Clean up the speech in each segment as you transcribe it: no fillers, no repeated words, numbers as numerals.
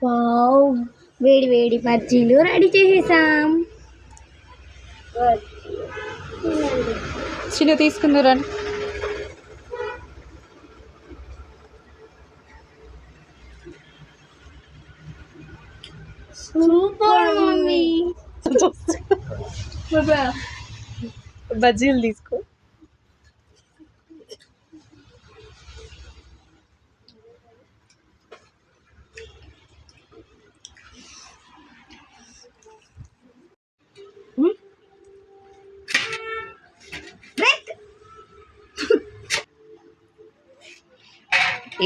Wow, వేడి వేడి బజ్జీలు రెడీ చేసేసాం. చిన్న తీసుకుందరా. Super mummy. బజ్జీలు తీసుకో.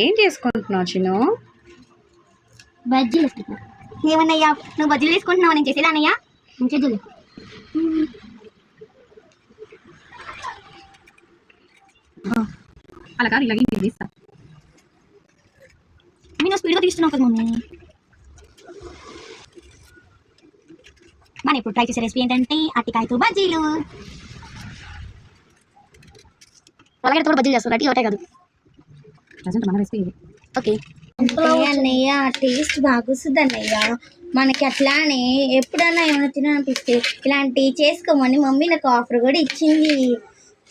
ఏం చేసుకుంటున్నావు చిన్న? బజ్జీలు వేసుకుంటున్నా. ఏమన్నయ్యా, నువ్వు బజ్జీలు వేసుకుంటున్నావు, నేను చేసేదా అన్నయ్యా? చేద్దులే. అలా కాదు, ఇలాగే తీస్తా. నేను స్పీడ్గా తీస్తున్నావు కదా మమ్మీ. మనం ఇప్పుడు ట్రై చేసే రెసిపీ ఏంటంటే అరటికాయతో బజ్జీలు. అలాగే కూడా బజ్జీలు చేస్తారు, అట్టి ఒకటే కాదు. మన రెసిపీ ఇది. ఓకే అన్నయ్య, టేస్ట్ బాగా వస్తుంది అన్నయ్య. మనకి అట్లానే ఎప్పుడన్నా ఏమైనా తినాలనిపిస్తే ఇలాంటివి చేసుకోమని మమ్మీ నాకు ఆఫర్ కూడా ఇచ్చింది.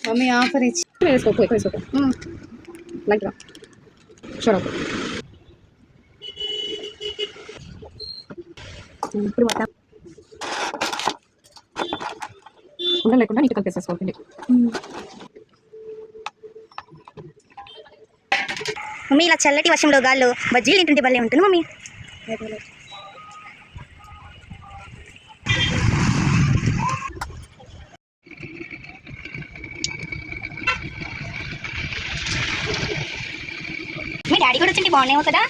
మమ్మీ ఆఫర్ ఇచ్చి వేసుకో. లైక్ చూడకు. ఇప్పుడు మొత్తం ఉండలేకుండా నీకు కలిపేసేసుకోవాలి. మమ్మీ ఇలా చల్లటి వర్షంలో గాల్లో బజ్జీలు తింటుంటే భలే ఉంటుంది మమ్మీ. మీ డాడీ కూడా వచ్చింది బాగున్నాయేమో కదా.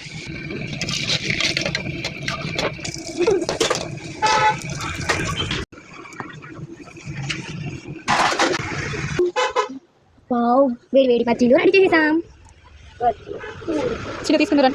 వావ్, వేడి వేడి బజ్జీలు రెడీ చేసేసాం. చిన్న తీసుకుందరా.